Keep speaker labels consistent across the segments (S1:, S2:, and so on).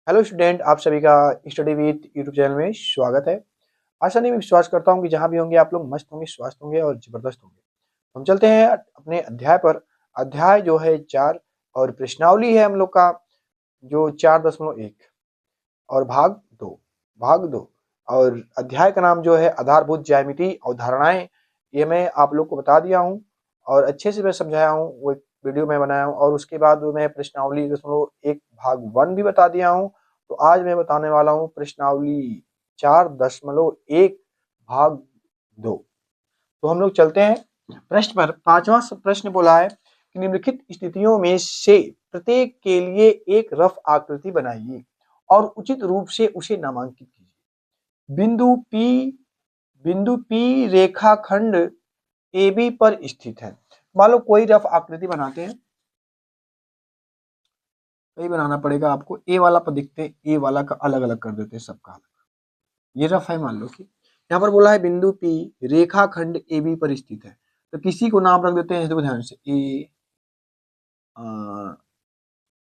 S1: Hello student, आप सभी का स्टडी विद यूट्यूब चैनल में स्वागत है। आशा नहीं, मैं विश्वास करता हूँ कि जहाँ भी होंगे आप लोग मस्त होंगे, स्वस्थ होंगे और जबरदस्त होंगे। हम चलते हैं अपने अध्याय पर। अध्याय जो है 4 और प्रश्नावली है हम लोग का जो 4.1 और भाग 2 और अध्याय का नाम जो है आधारभूत ज्यामिति अवधारणाएं। ये मैं आप लोग को बता दिया हूँ और अच्छे से मैं समझाया हूँ, वो एक वीडियो मैं बनाया हूँ और उसके बाद मैं प्रश्नावली 1 भाग 1 भी बता दिया हूँ। तो आज मैं बताने वाला हूँ प्रश्नावली 4.1 भाग 2। तो हम लोग चलते हैं प्रश्न पर। 5वां प्रश्न बोला है कि निम्नलिखित स्थितियों में से प्रत्येक के लिए एक रफ आकृति बनाइए और उचित रूप से उसे नामांकित कीजिए। बिंदु P रेखाखंड AB पर स्थित है। मान लो कोई रफ आकृति बनाते हैं, कहीं बनाना पड़ेगा आपको। ए वाला पर दिखते हैं, ए वाला का अलग अलग कर देते हैं सबका। ये रफ है। मान लो कि यहाँ पर बोला है बिंदु P रेखाखंड AB पर स्थित है, तो किसी को नाम रख देते हैं। देखो ध्यान से, A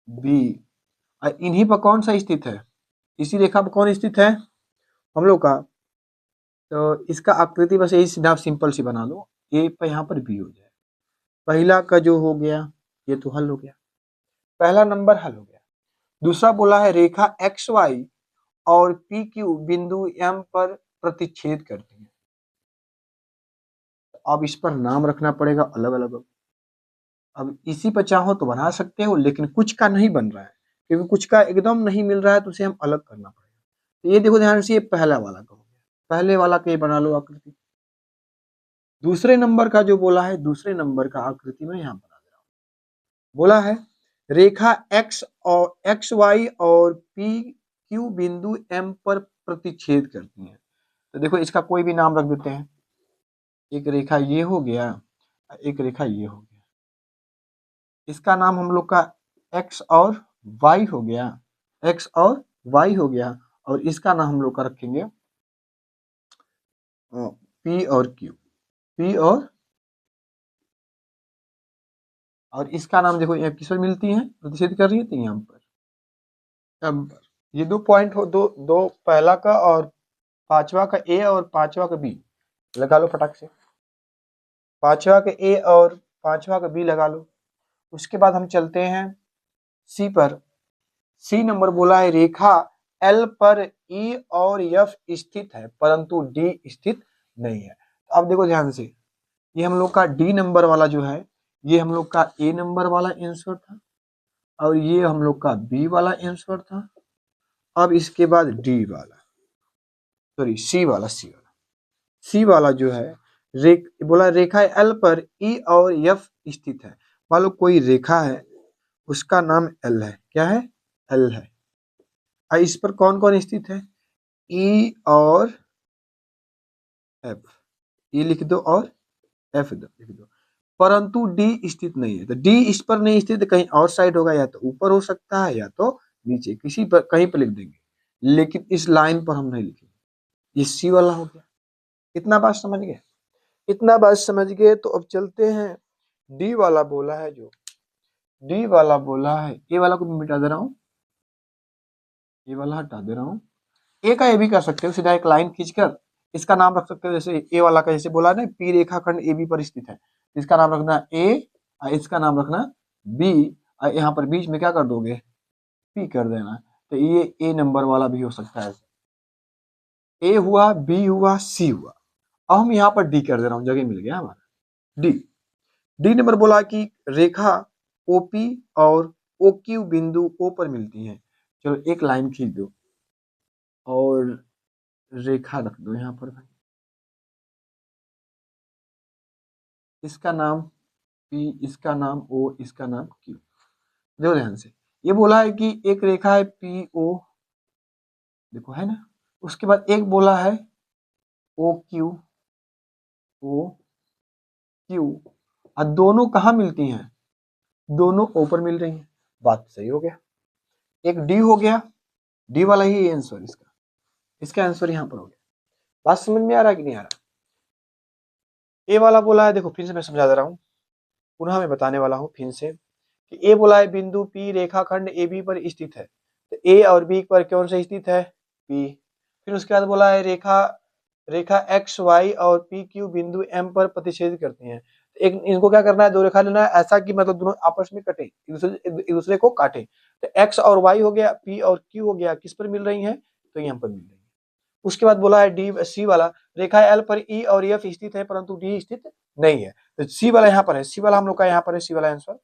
S1: B। इन्हीं पर कौन सा स्थित है? इसी रेखा पर कौन स्थित है हम लोग का? तो इसका आकृति बस यही सीधा सिंपल सी बना लो। ए पर यहाँ पर बी हो जाए। पहला का जो हो गया ये तो हल हो गया, पहला नंबर हल हो गया। दूसरा बोला है रेखा एक्स वाई और पी क्यू बिंदु एम पर प्रतिच्छेद करती है। अब इस पर नाम रखना पड़ेगा अलग अलग। अब इसी पर चाहो तो बना सकते हो, लेकिन कुछ का नहीं बन रहा है क्योंकि कुछ का एकदम नहीं मिल रहा है, तो उसे हम अलग करना पड़ेगा। तो ये देखो ध्यान से, ये पहला वाला का हो गया, पहले वाला का ये बना लो आकृति। दूसरे नंबर का जो बोला है, दूसरे नंबर का आकृति में यहाँ बना दे रहा हूँ। बोला है रेखा एक्स वाई और पी क्यू बिंदु एम पर प्रतिच्छेद करती है। तो देखो इसका कोई भी नाम रख देते हैं। एक रेखा ये हो गया, एक रेखा ये हो गया। इसका नाम हम लोग का एक्स और वाई हो गया, एक्स और वाई हो गया। और इसका नाम हम लोग का रखेंगे पी और क्यू, पी और इसका नाम देखो ये किस पर मिलती है, प्रतिच्छेद कर रही है, तो यहाँ पर। अब ये 2 पॉइंट हो, दो दो, पहला का और पांचवा का ए और पांचवा का बी लगा लो फटाक से। पांचवा का ए और पांचवा का बी लगा लो। उसके बाद हम चलते हैं सी पर। सी नंबर बोला है रेखा एल पर ई और एफ स्थित है परंतु डी स्थित नहीं है। तो अब देखो ध्यान से, ये हम लोग का डी नंबर वाला जो है, ये हम लोग का ए नंबर वाला आंसर था और ये हम लोग का बी वाला आंसर था। अब इसके बाद डी वाला, सॉरी सी वाला जो है, बोला रेखा एल पर ई और एफ स्थित है। मान लो कोई रेखा है, उसका नाम एल है। क्या है? एल है। इस पर कौन कौन स्थित है? ई और एफ। ई लिख दो और एफ लिख दो, परंतु डी स्थित नहीं है। तो डी इस पर नहीं स्थित, कहीं और साइड होगा, या तो ऊपर हो सकता है या तो नीचे, किसी पर कहीं पर लिख देंगे, लेकिन इस लाइन पर हम नहीं लिखेंगे। ये सी वाला हो गया। इतना बात समझ गए? इतना बात समझ गए तो अब चलते हैं डी वाला बोला है जो, डी वाला बोला है, ए वाला को मैं मिटा दे रहा हूँ, ये वाला हटा दे रहा हूँ। ए का ए भी कर सकते हो, सीधा एक लाइन खींचकर इसका नाम रख सकते हो। जैसे ए वाला का जैसे बोला ना, पी रेखाखंड ए बी पर स्थित है, इसका नाम रखना ए और इसका नाम रखना बी। और यहाँ पर बीच में क्या कर दोगे? पी कर देना। तो ये ए नंबर वाला भी हो सकता है। ए हुआ, बी हुआ, सी हुआ। अब हम यहाँ पर डी कर दे रहा हूँ, जगह मिल गया हमारा। डी डी नंबर बोला कि रेखा ओपी और ओक्यू बिंदु ओ पर मिलती है। चलो एक लाइन खींच दो और रेखा रख दो यहाँ पर भाई। इसका नाम पी, इसका नाम ओ, इसका नाम क्यू। देखो ध्यान से, ये बोला है कि एक रेखा है पी ओ, देखो है ना। उसके बाद एक बोला है ओ क्यू, ओ क्यू। और दोनों कहाँ मिलती हैं? दोनों ओ पर मिल रही हैं। बात सही हो गया। एक डी हो गया, डी वाला ही आंसर इसका, इसका आंसर यहाँ पर हो गया। बात समझ में आ रहा है कि नहीं आ रहा? ए वाला बोला है, देखो फिर से मैं समझा दे रहा हूँ, पुनः मैं बताने वाला हूँ फिर से कि ए बोला है बिंदु पी रेखाखंड ए बी पर स्थित है। तो ए और बी पर कौन सा स्थित है, पी। फिर उसके बाद बोला है रेखा एक्स वाई और पी क्यू बिंदु एम पर प्रतिच्छेद करती हैं। एक इनको क्या करना है, दो रेखा लेना है ऐसा कि मतलब दोनों आपस में कटे, एक दूसरे को काटे। तो एक्स और वाई हो गया, पी और क्यू हो गया, किस पर मिल रही है, तो यहाँ पर मिल रही है। उसके बाद बोला है डी सी वाला, रेखा एल पर ई और एफ स्थित है परंतु डी स्थित नहीं है। तो सी वाला यहाँ पर है, सी वाला हम लोग का यहाँ पर है, सी वाला आंसर।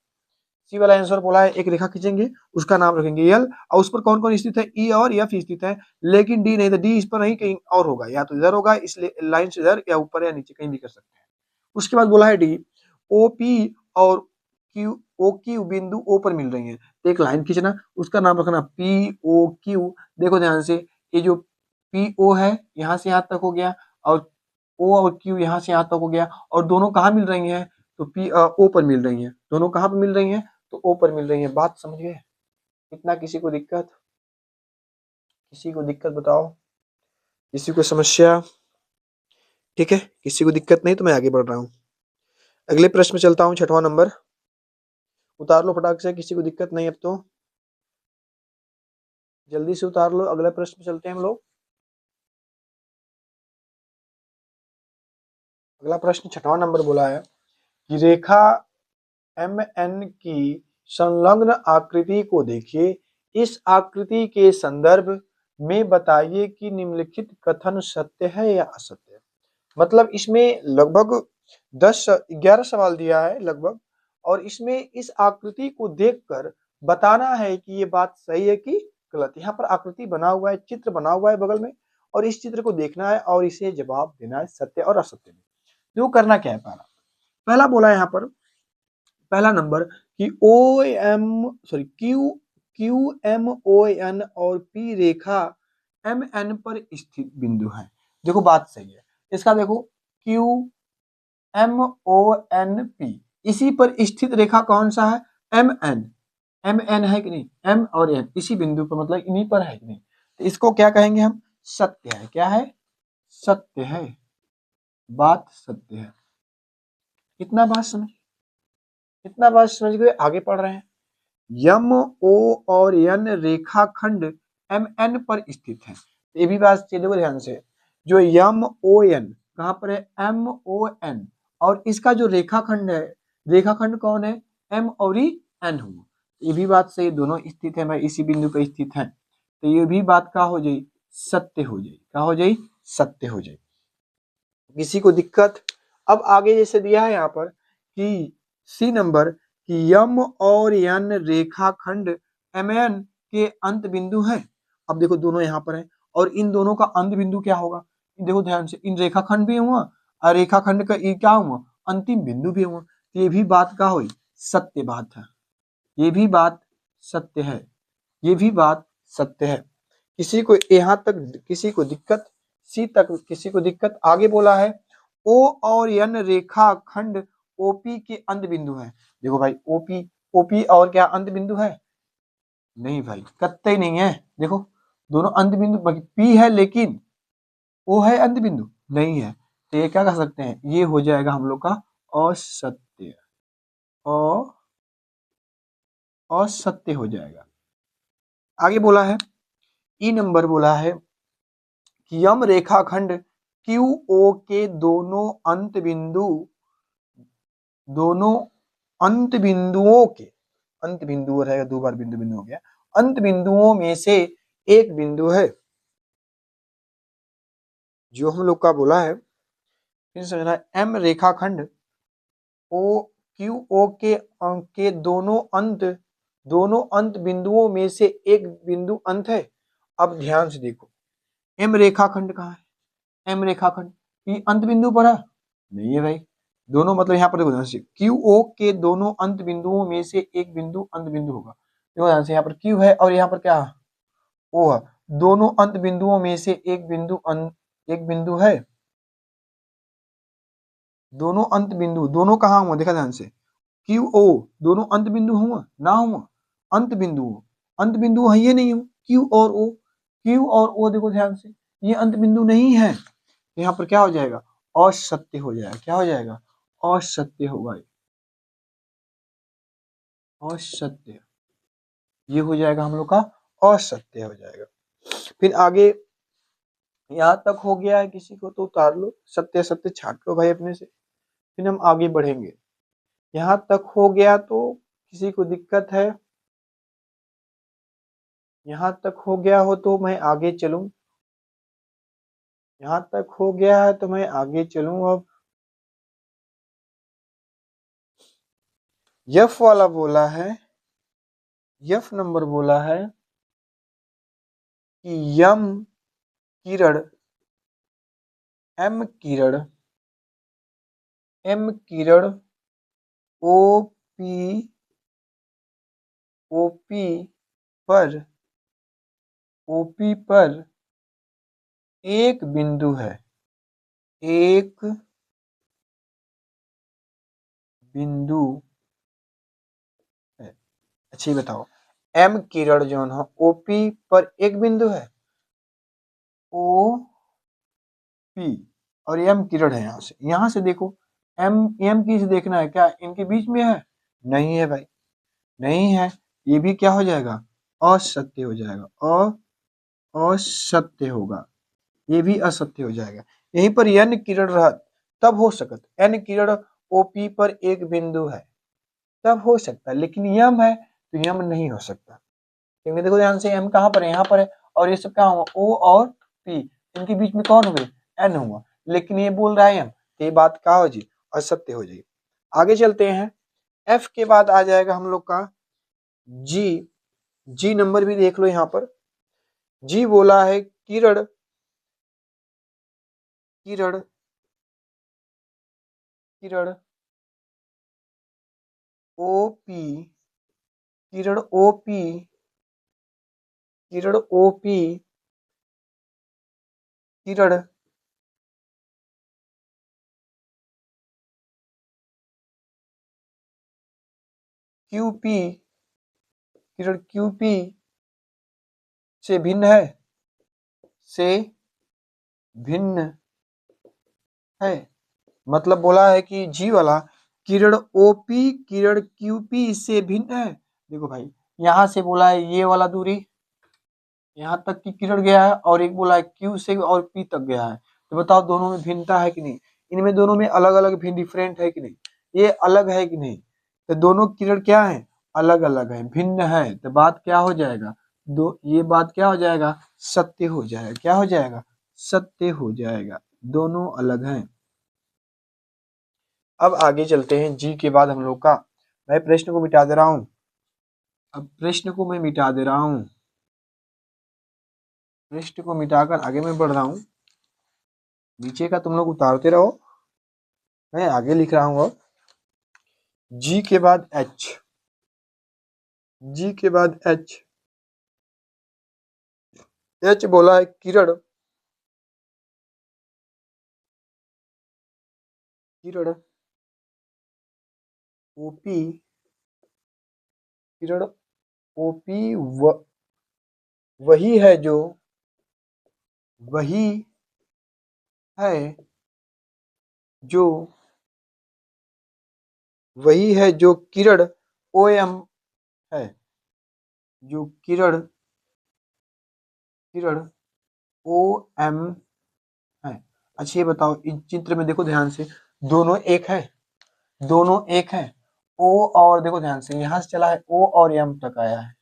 S1: सी वाला आंसर बोला है एक रेखा खींचेंगे, उसका नाम रखेंगे एल, और उस पर कौन कौन स्थित है, ई और एफ स्थित है, लेकिन डी नहीं, तो डी इस पर नहीं कहीं और होगा, या तो इधर होगा इसलिए लाइन से इधर, या ऊपर या नीचे कहीं भी कर सकते हैं। उसके बाद बोला है डी ओ पी और क्यू ओ क्यू बिंदु ओ पर मिल रही है। तो एक लाइन खींचना, उसका नाम रखना पी ओ क्यू। देखो ध्यान से, ये जो पी ओ है यहाँ से यहाँ तक हो गया, और ओ और क्यू यहाँ से यहाँ तक हो गया, और दोनों कहाँ मिल रही हैं, तो पी ओ पर मिल रही हैं। दोनों कहाँ पर मिल रही हैं, तो ओ पर मिल रही है। बात समझ गए? इतना किसी को दिक्कत, किसी को दिक्कत बताओ, किसी को समस्या? ठीक है, किसी को दिक्कत नहीं तो मैं आगे बढ़ रहा हूँ। अगले प्रश्न में चलता हूँ, 6वां नंबर। उतार लो फटाक से, किसी को दिक्कत नहीं अब तो जल्दी से उतार लो। अगले प्रश्न में चलते हैं हम लोग। अगला प्रश्न 6वां नंबर बोला है कि रेखा एम एन की संलग्न आकृति को देखिए, इस आकृति के संदर्भ में बताइए कि निम्नलिखित कथन सत्य है या असत्य है। मतलब इसमें लगभग 10-11 सवाल दिया है लगभग, और इसमें इस आकृति को देखकर बताना है कि ये बात सही है कि गलत। यहाँ पर आकृति बना हुआ है, चित्र बना हुआ है बगल में, और इस चित्र को देखना है और इसे जवाब देना है सत्य और असत्य में। तो करना क्या है, पहला बोला है यहाँ पर, पहला नंबर कि O M sorry Q Q M O N और पी रेखा एम एन पर स्थित बिंदु है। देखो बात सही है, इसका देखो Q M O N P, इसी पर स्थित रेखा कौन सा है, एम एन। एम एन है कि नहीं, एम और एन इसी बिंदु पर, मतलब इन्हीं पर है कि नहीं। तो इसको क्या कहेंगे हम, सत्य है। क्या है, सत्य है, बात सत्य है। इतना बात समझ, इतना बात समझ गए, आगे पढ़ रहे हैं। यम ओ और एन रेखाखंड एम एन पर स्थित है। ये भी बात देखो ध्यान से, जो यम ओ एन कहाँ पर है, एम ओ एन, और इसका जो रेखाखंड है, रेखाखंड कौन है, एम और एन हुआ। ये भी बात सही, दोनों स्थित है, मैं इसी बिंदु पर स्थित है। तो ये भी बात क्या हो जाए, सत्य हो जाए। क्या हो जाए, सत्य हो जाए। किसी को दिक्कत? अब आगे जैसे दिया है यहाँ पर कि सी नंबर कि यम और एन रेखाखंड एम एन के अंत बिंदु है। अब देखो दोनों यहाँ पर है, और इन दोनों का अंत बिंदु क्या होगा, देखो ध्यान से, इन रेखाखंड भी हुआ और रेखाखंड का ये क्या हुआ, अंतिम बिंदु भी हुआ। तो ये भी बात क्या हुई, सत्य बात है। ये भी बात सत्य है, ये भी बात सत्य है। किसी को यहाँ तक किसी को दिक्कत, सी तक किसी को दिक्कत? आगे बोला है ओ और एन रेखा खंड ओपी के अंत बिंदु है। देखो भाई ओपी, ओपी और क्या अंत बिंदु है, नहीं भाई, कत्ते नहीं है। देखो दोनों अंत बिंदु, पी है लेकिन ओ है अंत बिंदु नहीं है। तो ये क्या कर सकते हैं, ये हो जाएगा हम लोग का असत्य, असत्य हो जाएगा। आगे बोला है ई नंबर बोला है कि यम रेखाखंड क्यू ओ के दोनों अंत बिंदुओं के, अंत बिंदु रहेगा, दो बार बिंदु बिंदु हो गया, अंत बिंदुओं में से एक बिंदु है। जो हम लोग का बोला है, फिर समझना, एम रेखाखंड ओ क्यू ओ के दोनों अंत बिंदुओं में से एक बिंदु अंत है। अब ध्यान से देखो, एम रेखाखंड कहाँ है, एम रेखाखंड ये अंत बिंदु पर है, नहीं है भाई। दोनों मतलब यहाँ पर देखो ध्यान से, क्यू ओ के दोनों अंत बिंदुओं में से एक बिंदु अंत बिंदु होगा। देखो ध्यान से, यहाँ पर क्यू है और यहाँ पर क्या है, ओ है। दोनों अंत बिंदुओं में से एक बिंदु है। दोनों अंत बिंदु, दोनों कहाँ हुआ, देखा ध्यान से, क्यू ओ दोनों अंत बिंदु हुआ ना हुआ, अंत बिंदु, अंत बिंदु है ये नहीं हो, क्यू और ओ, क्यू और ओ देखो ध्यान से, ये अंत बिंदु नहीं है। यहाँ पर क्या हो जाएगा, असत्य हो जाएगा। क्या हो जाएगा, असत्य होगा, असत्य, ये हो जाएगा हम लोग का असत्य हो जाएगा। फिर आगे यहाँ तक हो गया है, किसी को तो उतार लो, सत्य सत्य छाट लो भाई अपने से, फिर हम आगे बढ़ेंगे। यहाँ तक हो गया तो किसी को दिक्कत है? यहाँ तक हो गया हो तो मैं आगे चलूं? यहाँ तक हो गया है तो मैं आगे चलूं। अब एफ वाला बोला है, एफ नंबर बोला है कि यम किरण, एम किरण, एम किरण ओ पी, ओपी पर, ओपी पर एक बिंदु है, एक बिंदु है। अच्छा ये बताओ, एम किरण जो है ओपी पर एक बिंदु है, ओ पी और एम किरण है। यहाँ से देखो, एम एम की से देखना है क्या इनके बीच में है? नहीं है भाई, नहीं है। ये भी क्या हो जाएगा? असत्य हो जाएगा, असत्य होगा, ये भी असत्य हो जाएगा। यहीं पर एन किरण रहा तब हो सकत, एन किरण ओपी पर एक बिंदु है तब हो सकता है, लेकिन यम है तो यम नहीं हो सकता, क्योंकि देखो ध्यान से एम कहाँ पर है? यहाँ पर है, और ये सब क्या हुआ? ओ और पी, इनके बीच में कौन हो गए? एन हुआ, लेकिन ये बोल रहा है एम, तो ये बात क्या हो जी? असत्य हो जाएगी। आगे चलते हैं, एफ के बाद आ जाएगा हम लोग का जी। जी नंबर भी देख लो यहाँ पर, जी बोला है किरण, किरण, किरण ओपी, किरण ओपी, किरण ओपी, किरण क्यूपी, किरण क्यूपी से भिन्न है, से भिन्न है। मतलब बोला है कि जी वाला किरण ओपी किरण क्यूपी से भिन्न है। देखो भाई, यहाँ से बोला है ये वाला दूरी, यहाँ तक की किरण गया है, और एक बोला है क्यू से और पी तक गया है। तो बताओ दोनों में भिन्नता है कि नहीं? इनमें दोनों में अलग अलग भी डिफरेंट है कि नहीं? ये अलग है कि नहीं? तो दोनों किरण क्या है? अलग अलग है, भिन्न है। तो बात क्या हो जाएगा? दो, ये बात क्या हो जाएगा? सत्य हो जाएगा। क्या हो जाएगा? सत्य हो जाएगा, दोनों अलग हैं। अब आगे चलते हैं, जी के बाद हम लोग का, मैं प्रश्न को मिटा दे रहा हूं, अब प्रश्न को मैं मिटा दे रहा हूं, प्रश्न को मिटाकर आगे मैं बढ़ रहा हूं। नीचे का तुम लोग उतारते रहो, मैं आगे लिख रहा हूं। अब जी के बाद एच, जी के बाद एच, एच बोला है किरण, किरण ओपी, किरण ओपी वही है जो, वही है जो, वही है जो किरण ओ एम है, जो किरण, किरण ओ एम है। अच्छा ये बताओ, इस चित्र में देखो ध्यान से, दोनों एक है, दोनों एक है। ओ और देखो ध्यान से, यहाँ से चला है ओ और एम तक आया है,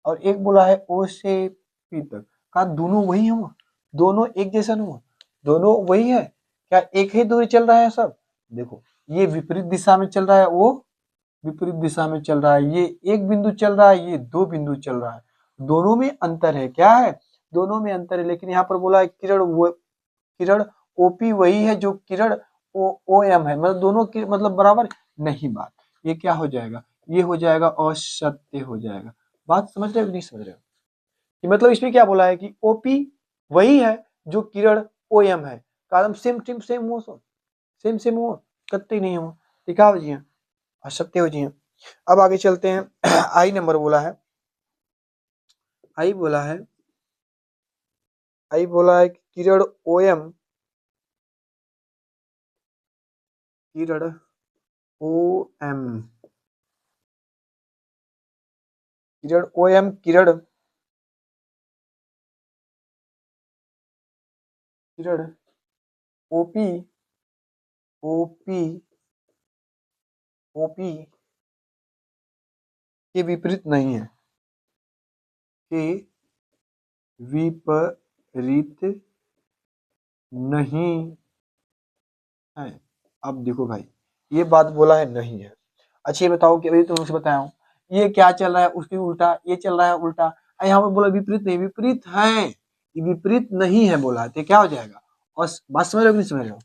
S1: और एक बोला है ओ से पी तक। कहा दोनों वही हुआ? दोनों एक जैसा हुआ? दोनों वही है क्या? एक ही दूरी चल रहा है सब? देखो, ये विपरीत दिशा में चल रहा है, वो विपरीत दिशा में चल रहा है, ये एक बिंदु चल रहा है, ये दो बिंदु चल रहा है, दोनों में अंतर है। क्या है? दोनों में अंतर है। लेकिन यहाँ पर बोला है किरण वो, किरण ओपी वही है जो किरण ओ एम है, मतलब दोनों की मतलब बराबर नहीं। बात ये क्या हो जाएगा? ये हो जाएगा असत्य हो जाएगा। बात समझ रहे हो कि नहीं समझ रहे हो? कि मतलब इसमें क्या बोला है कि ओपी वही है जो किरण ओ एम है, कारण सेम सेम सेम हो, सेम सेम हो, कत्ते नहीं हो, दिखा हो जी, असत्य हो जी। अब आगे चलते हैं, आई नंबर बोला है, आई बोला है, आई बोला है कि किरण ओ एम, किरण ओ एम, किरण O M, Kiran Kiran OP OP OP के विपरीत नहीं है, के विपरीत नहीं है। अब देखो भाई, ये बात बोला है नहीं है। अच्छा ये बताओ कि अभी तुमसे बताया हूँ, ये क्या चल रहा है उसके उल्टा, ये चल रहा है उल्टा, यहाँ पर बोला विपरीत नहीं, विपरीत है, ये विपरीत नहीं है बोला, तो क्या हो जाएगा? और बात समझ रहे हो कि नहीं समझ रहे हो?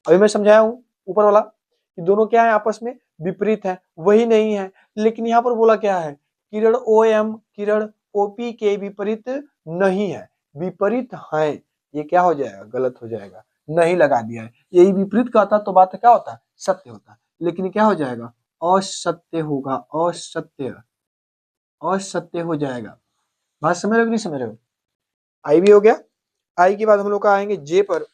S1: अभी मैं समझाया हूँ ऊपर वाला कि दोनों क्या है, आपस में विपरीत है, वही नहीं है। लेकिन यहाँ पर बोला क्या है, किरण OM किरण OP के विपरीत नहीं है, विपरीत है, ये क्या हो जाएगा? गलत हो जाएगा, नहीं लगा दिया है। यही विपरीत कहता तो बात क्या होता? सत्य होता। लेकिन क्या हो जाएगा? असत्य होगा, असत्य, असत्य हो जाएगा। बात समझ रहे हो कि नहीं समझ रहे हो? आई भी हो गया। आई के बाद हम लोग का आएंगे जे पर,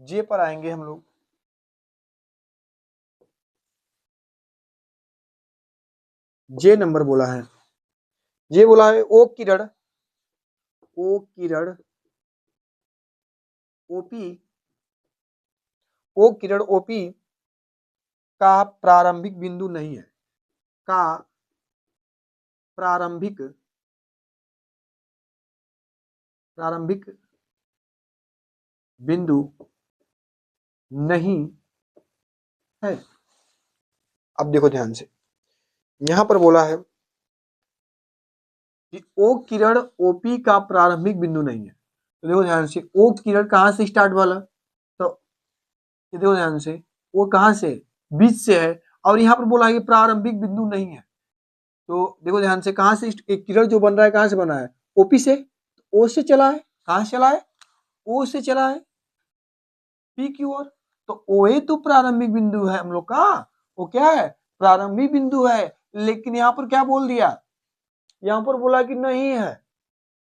S1: जे पर आएंगे हम लोग। जे नंबर बोला है, जे बोला है ओ किरण ओपी, ओ किरण ओपी का प्रारंभिक बिंदु नहीं है, का प्रारंभिक बिंदु नहीं है। अब देखो ध्यान से, यहां पर बोला है कि ओ किरण ओपी का प्रारंभिक बिंदु नहीं है। तो देखो ध्यान से, ओ किरण कहां से स्टार्ट वाला, तो ये देखो ध्यान से, वो कहां से? बीच से है, और यहाँ पर बोला है कि प्रारंभिक बिंदु नहीं है। तो देखो ध्यान से, कहां से एक किरण जो बन रहा है, कहां से बना है? ओपी से, ओ से चला है, कहां से चला है? ओ से चला है पी की ओर। तो ओ ही तो प्रारंभिक बिंदु है हम लोग का, वो क्या है? प्रारंभिक बिंदु है। लेकिन यहाँ पर क्या बोल दिया, यहाँ पर बोला कि नहीं है,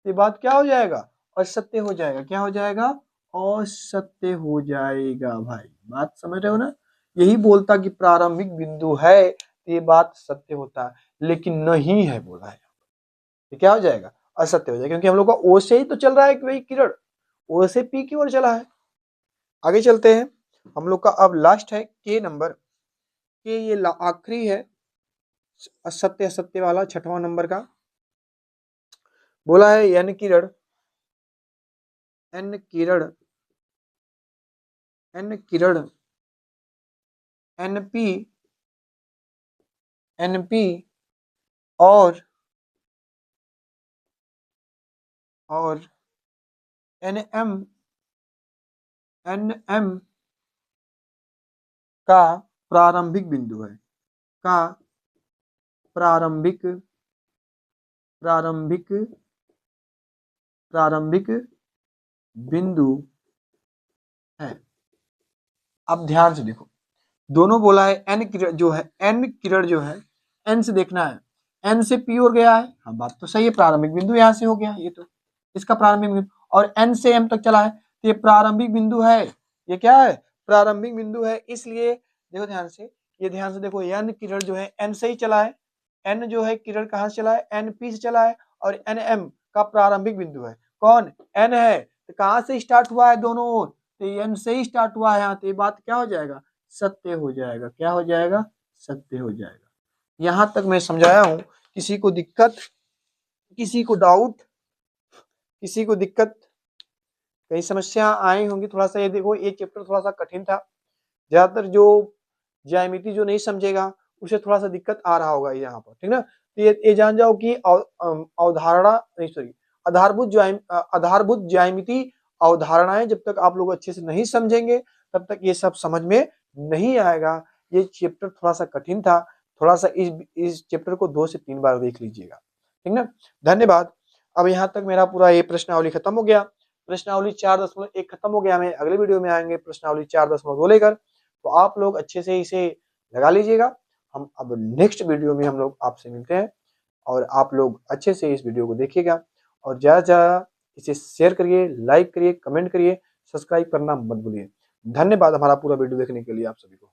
S1: ये बात क्या हो जाएगा? असत्य हो जाएगा। क्या हो जाएगा? असत्य हो जाएगा। भाई बात समझ रहे हो ना? यही बोलता कि प्रारंभिक बिंदु है, तो ये बात सत्य होता है, लेकिन नहीं है बोला है, ये क्या हो जाएगा? असत्य हो जाएगा, क्योंकि हम लोग का ओ से ही तो चल रहा है कि भाई किरण ओ से पी की ओर चला है। आगे चलते हैं, हम लोग का अब लास्ट है के नंबर, के ये आखिरी है असत्य असत्य वाला, छठवां नंबर का। बोला है एन किरण एन किरण एन किरण एनपी एनपी और एनएम एनएम का प्रारंभिक बिंदु है, का प्रारंभिक प्रारंभिक प्रारंभिक बिंदु है। अब ध्यान से देखो, दोनों बोला है एन किरण जो है, एन किरण जो है, एन से देखना है, एन से पी और गया है, हाँ बात तो सही है, प्रारंभिक बिंदु यहाँ से हो गया, ये तो इसका प्रारंभिक बिंदु, और एन से एम तक चला है, तो ये प्रारंभिक बिंदु है। ये क्या है? प्रारंभिक बिंदु है। इसलिए देखो ध्यान से, ये ध्यान से देखो, एन किरण जो है एन से ही चला है, एन जो है किरण कहाँ से चला है? एन पी से चला है, और एन एम का प्रारंभिक बिंदु है कौन? एन है। तो कहाँ से स्टार्ट हुआ है दोनों ओर? तो एन से ही स्टार्ट हुआ है यहाँ, तो ये बात क्या हो जाएगा? सत्य हो जाएगा। क्या हो जाएगा? सत्य हो जाएगा। यहां तक मैं समझाया हूं। किसी को दिक्कत, किसी को डाउट, किसी को दिक्कत, कई समस्या आई होंगी? थोड़ा सा ये देखो, ये चैप्टर थोड़ा सा कठिन था, ज्यादातर जो ज्यामिति जो नहीं समझेगा उसे थोड़ा सा दिक्कत आ रहा होगा यहाँ पर, ठीक ना? तो ये जान जाओ कि अवधारणा नहीं, सॉरी, आधारभूत ज्यामिति अवधारणाएं जब तक आप लोग अच्छे से नहीं समझेंगे तब तक ये सब समझ में नहीं आएगा। ये चैप्टर थोड़ा सा कठिन था, थोड़ा सा इस चैप्टर को 2 से 3 बार देख लीजिएगा, ठीक ना? धन्यवाद। अब यहाँ तक मेरा पूरा ये प्रश्नावली खत्म हो गया। प्रश्नावली 4.1 खत्म हो गया। मैं अगले वीडियो में आएंगे प्रश्नावली 4.2 लेकर, तो आप लोग अच्छे से इसे लगा लीजिएगा। हम अब नेक्स्ट वीडियो में हम लोग आपसे मिलते हैं, और आप लोग अच्छे से इस वीडियो को देखिएगा, और ज़्यादा से ज़्यादा इसे शेयर करिए, लाइक करिए, कमेंट करिए, सब्सक्राइब करना मत भूलिए। धन्यवाद हमारा पूरा वीडियो देखने के लिए आप सभी को।